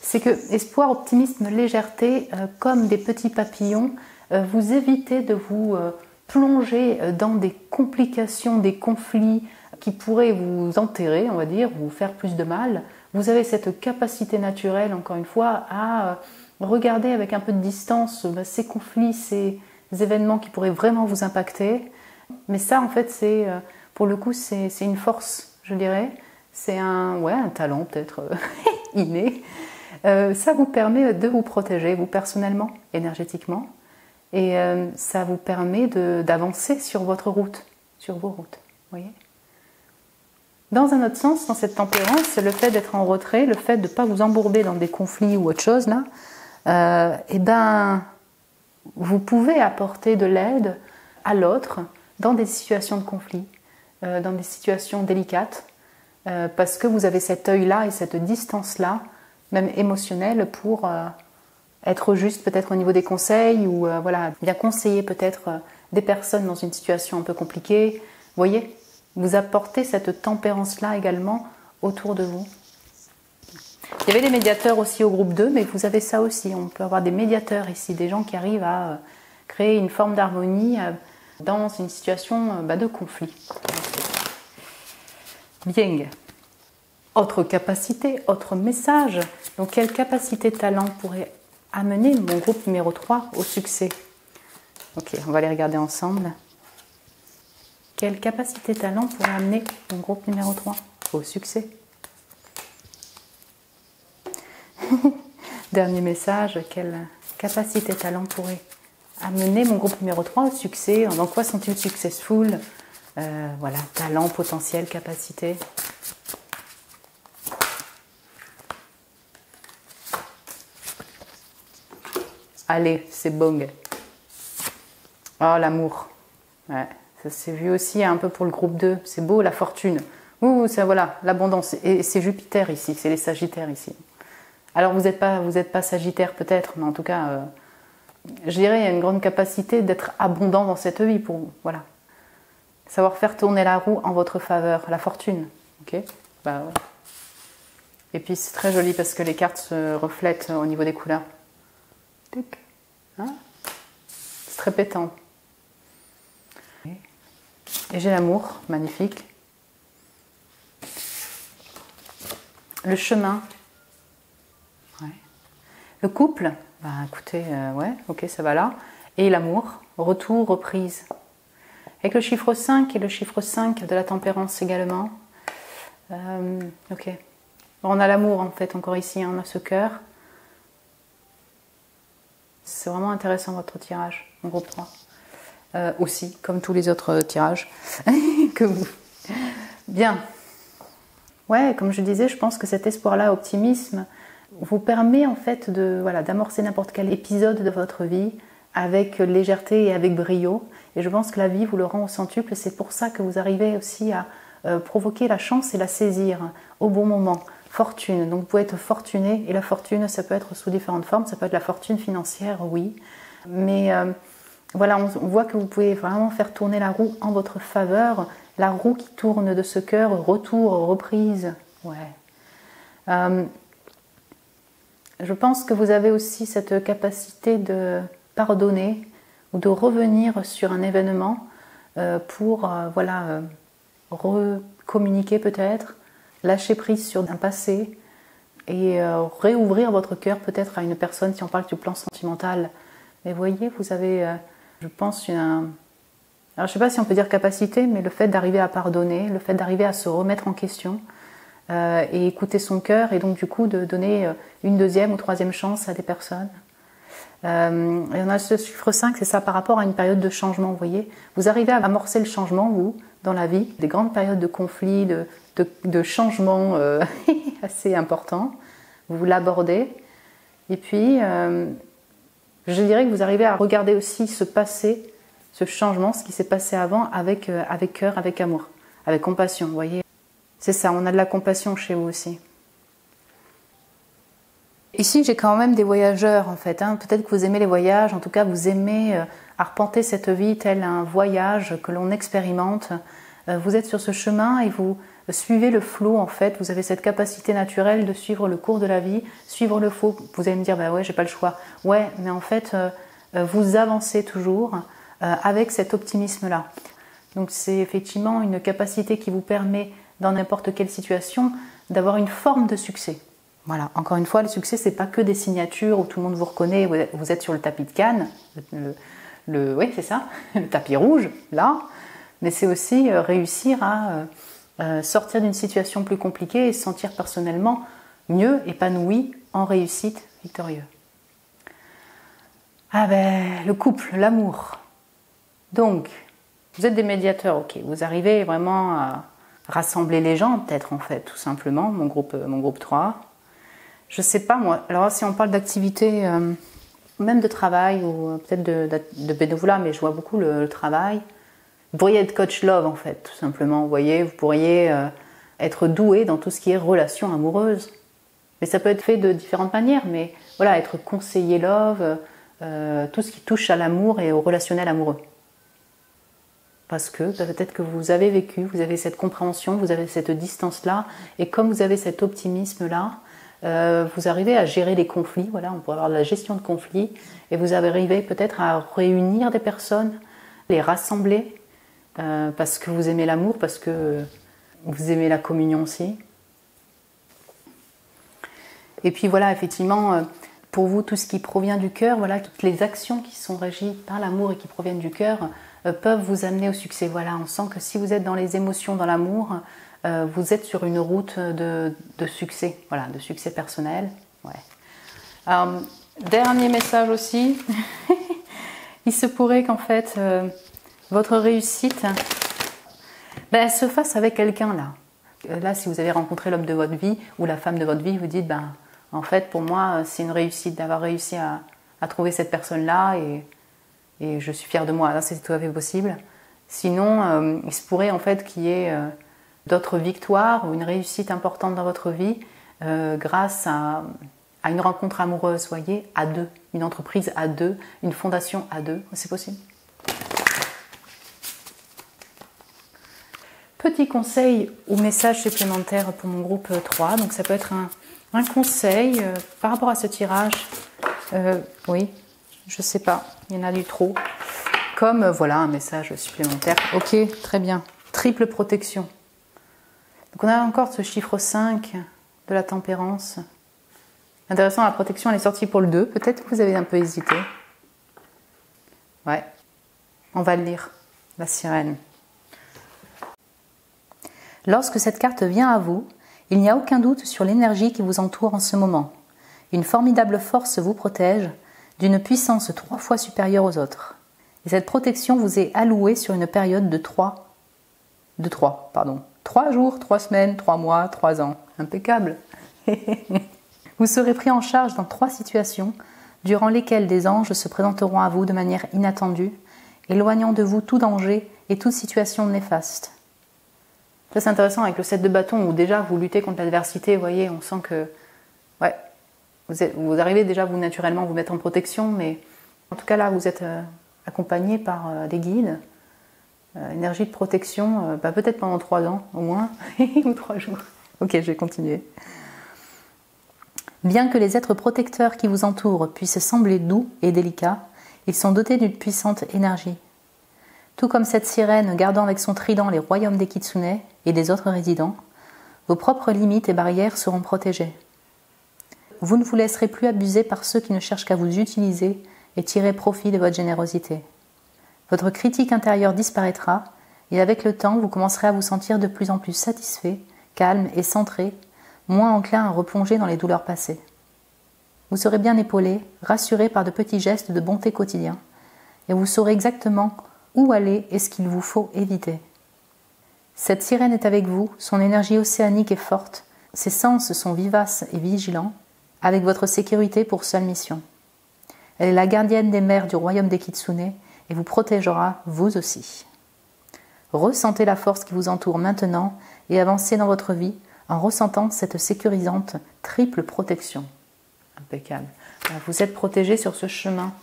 c'est que espoir, optimisme, légèreté, comme des petits papillons, vous évitez de vous plonger dans des complications, des conflits qui pourraient vous enterrer, on va dire, vous faire plus de mal. Vous avez cette capacité naturelle, encore une fois, à regarder avec un peu de distance ces conflits, ces événements qui pourraient vraiment vous impacter. Mais ça, en fait, pour le coup, c'est une force, je dirais. C'est un talent peut-être inné. Ça vous permet de vous protéger, vous personnellement, énergétiquement. Et ça vous permet d'avancer sur votre route, sur vos routes. Voyez ? Dans un autre sens, dans cette tempérance, le fait d'être en retrait, le fait de ne pas vous embourber dans des conflits ou autre chose, là, eh ben, vous pouvez apporter de l'aide à l'autre dans des situations de conflit, dans des situations délicates, parce que vous avez cet œil-là et cette distance-là, même émotionnelle, pour être juste peut-être au niveau des conseils ou voilà, bien conseiller peut-être des personnes dans une situation un peu compliquée. Vous voyez, vous apportez cette tempérance-là également autour de vous. Il y avait des médiateurs aussi au groupe 2, mais vous avez ça aussi. On peut avoir des médiateurs ici, des gens qui arrivent à créer une forme d'harmonie dans une situation de conflit. Bien. Autre capacité, autre message. Donc, quelle capacité talent pourrait amener mon groupe numéro 3 au succès? Ok, on va les regarder ensemble. Quelle capacité talent pourrait amener mon groupe numéro 3 au succès? Dernier message, quelle capacité talent pourrait amener mon groupe numéro 3 au succès? Dans quoi sont-ils successful? Voilà, talent, potentiel, capacité. Allez, c'est bong. Oh, l'amour. Ouais, ça s'est vu aussi un peu pour le groupe 2. C'est beau, la fortune. Ouh, ça, voilà, l'abondance. Et c'est Jupiter ici, c'est les Sagittaires ici. Alors, vous n'êtes pas Sagittaire peut-être, mais en tout cas, je dirais il y a une grande capacité d'être abondant dans cette vie pour, voilà. Savoir faire tourner la roue en votre faveur, la fortune. Ok, bah, ouais. Et puis, c'est très joli parce que les cartes se reflètent au niveau des couleurs. Hein, c'est très pétant. Et j'ai l'amour, magnifique. Le chemin. Ouais. Le couple, bah écoutez, ouais, ok, ça va là. Et l'amour, retour, reprise. Avec le chiffre 5 et le chiffre 5 de la tempérance également. Ok. Bon, on a l'amour en fait, encore ici, on a ce cœur. C'est vraiment intéressant votre tirage, mon groupe 3. Aussi, comme tous les autres tirages que vous. Bien. Ouais, comme je disais, je pense que cet espoir-là, optimisme, vous permet en fait d'amorcer n'importe quel épisode de votre vie avec légèreté et avec brio. Et je pense que la vie vous le rend au centuple. C'est pour ça que vous arrivez aussi à provoquer la chance et la saisir au bon moment. Fortune, donc vous pouvez être fortuné, et la fortune, ça peut être sous différentes formes, ça peut être la fortune financière, oui, mais voilà, on voit que vous pouvez vraiment faire tourner la roue en votre faveur, la roue qui tourne de ce cœur, retour, reprise, ouais. Je pense que vous avez aussi cette capacité de pardonner ou de revenir sur un événement pour recommuniquer peut-être, lâcher prise sur un passé et réouvrir votre cœur peut-être à une personne si on parle du plan sentimental. Mais voyez, vous avez, je pense, alors je ne sais pas si on peut dire capacité, mais le fait d'arriver à pardonner, le fait d'arriver à se remettre en question et écouter son cœur et donc du coup de donner une deuxième ou troisième chance à des personnes. Et on a ce chiffre 5, c'est ça par rapport à une période de changement, vous voyez. Vous arrivez à amorcer le changement, vous, dans la vie, des grandes périodes de conflits, de changements assez importants. Vous l'abordez. Et puis, je dirais que vous arrivez à regarder aussi ce passé, ce changement, ce qui s'est passé avant, avec cœur, avec amour, avec compassion, vous voyez. C'est ça, on a de la compassion chez vous aussi. Ici, j'ai quand même des voyageurs, en fait. Hein. Peut-être que vous aimez les voyages, en tout cas, vous aimez arpenter cette vie tel un voyage que l'on expérimente. Vous êtes sur ce chemin et vous suivez le flot, en fait. Vous avez cette capacité naturelle de suivre le cours de la vie, suivre le flot. Vous allez me dire, bah ouais, j'ai pas le choix. Ouais, mais en fait, vous avancez toujours avec cet optimisme-là. Donc, c'est effectivement une capacité qui vous permet, dans n'importe quelle situation, d'avoir une forme de succès. Voilà, encore une fois, le succès, c'est pas que des signatures où tout le monde vous reconnaît, vous êtes sur le tapis de Cannes, oui, c'est ça, le tapis rouge, là, mais c'est aussi réussir à sortir d'une situation plus compliquée et se sentir personnellement mieux, épanoui, en réussite, victorieux. Ah ben, le couple, l'amour. Donc, vous êtes des médiateurs, ok, vous arrivez vraiment rassembler les gens, peut-être en fait, tout simplement, mon groupe 3. Je sais pas moi, alors si on parle d'activité, même de travail ou peut-être de bénévolat, mais je vois beaucoup le travail. Vous pourriez être coach love en fait, tout simplement, vous voyez, vous pourriez être doué dans tout ce qui est relation amoureuse. Mais ça peut être fait de différentes manières, mais voilà, être conseiller love, tout ce qui touche à l'amour et au relationnel amoureux. Parce que peut-être que vous avez vécu, vous avez cette compréhension, vous avez cette distance-là, et comme vous avez cet optimisme-là, vous arrivez à gérer les conflits, voilà, on pourrait avoir de la gestion de conflits, et vous arrivez peut-être à réunir des personnes, les rassembler, parce que vous aimez l'amour, parce que vous aimez la communion aussi. Et puis voilà, effectivement, pour vous, tout ce qui provient du cœur, voilà, toutes les actions qui sont régies par l'amour et qui proviennent du cœur peuvent vous amener au succès. Voilà, on sent que si vous êtes dans les émotions, dans l'amour, vous êtes sur une route de succès, voilà, de succès personnel. Ouais. Alors, dernier message aussi, il se pourrait qu'en fait, votre réussite se fasse avec quelqu'un là. Là, si vous avez rencontré l'homme de votre vie ou la femme de votre vie, vous dites, en fait, pour moi, c'est une réussite d'avoir réussi à trouver cette personne-là et je suis fière de moi. Là, c'est tout à fait possible. Sinon, il se pourrait en fait qu'il y ait d'autres victoires ou une réussite importante dans votre vie grâce à une rencontre amoureuse, voyez, à deux, une entreprise à deux, une fondation à deux. C'est possible. Petit conseil ou message supplémentaire pour mon groupe 3. Donc ça peut être un conseil par rapport à ce tirage. Oui, je sais pas, il y en a du trop. Comme voilà un message supplémentaire. Ok, très bien. Triple protection. Donc on a encore ce chiffre 5 de la tempérance. Intéressant, la protection elle est sortie pour le 2. Peut-être que vous avez un peu hésité. Ouais, on va le lire. La sirène. Lorsque cette carte vient à vous, il n'y a aucun doute sur l'énergie qui vous entoure en ce moment. Une formidable force vous protège, d'une puissance 3 fois supérieure aux autres. Et cette protection vous est allouée sur une période de 3 jours, 3 semaines, 3 mois, 3 ans. Impeccable. Vous serez pris en charge dans 3 situations, durant lesquelles des anges se présenteront à vous de manière inattendue, éloignant de vous tout danger et toute situation néfaste. Ça, c'est intéressant avec le 7 de bâton où déjà vous luttez contre l'adversité, vous voyez, on sent que ouais, vous arrivez déjà vous naturellement vous mettre en protection, mais en tout cas là vous êtes accompagné par des guides, énergie de protection, peut-être pendant 3 ans au moins, ou 3 jours. Ok, je vais continuer. Bien que les êtres protecteurs qui vous entourent puissent sembler doux et délicats, ils sont dotés d'une puissante énergie. Tout comme cette sirène gardant avec son trident les royaumes des kitsune et des autres résidents, vos propres limites et barrières seront protégées. Vous ne vous laisserez plus abuser par ceux qui ne cherchent qu'à vous utiliser et tirer profit de votre générosité. Votre critique intérieure disparaîtra et avec le temps, vous commencerez à vous sentir de plus en plus satisfait, calme et centré, moins enclin à replonger dans les douleurs passées. Vous serez bien épaulé, rassuré par de petits gestes de bonté quotidiens et vous saurez exactement où aller et ce qu'il vous faut éviter. Cette sirène est avec vous, son énergie océanique est forte, ses sens sont vivaces et vigilants, avec votre sécurité pour seule mission. Elle est la gardienne des mers du royaume des kitsune et vous protégera vous aussi. Ressentez la force qui vous entoure maintenant et avancez dans votre vie en ressentant cette sécurisante triple protection. Impeccable. Vous êtes protégé sur ce chemin.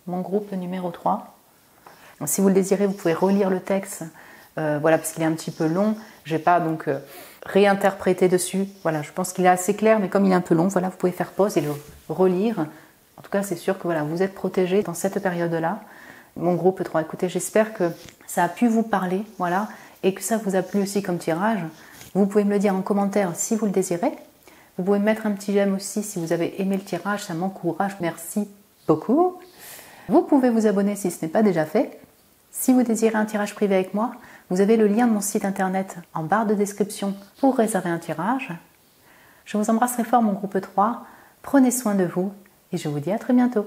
Mon groupe numéro 3. Donc, si vous le désirez, vous pouvez relire le texte, voilà, parce qu'il est un petit peu long. Je ne vais pas donc réinterpréter dessus. Voilà, je pense qu'il est assez clair, mais comme il est un peu long, voilà, vous pouvez faire pause et le relire. En tout cas, c'est sûr que voilà, vous êtes protégé dans cette période-là. Mon groupe 3, écoutez, j'espère que ça a pu vous parler, voilà, et que ça vous a plu aussi comme tirage. Vous pouvez me le dire en commentaire si vous le désirez. Vous pouvez mettre un petit j'aime aussi si vous avez aimé le tirage, ça m'encourage. Merci beaucoup. Vous pouvez vous abonner si ce n'est pas déjà fait. Si vous désirez un tirage privé avec moi, vous avez le lien de mon site internet en barre de description pour réserver un tirage. Je vous embrasse très fort mon groupe 3. Prenez soin de vous et je vous dis à très bientôt.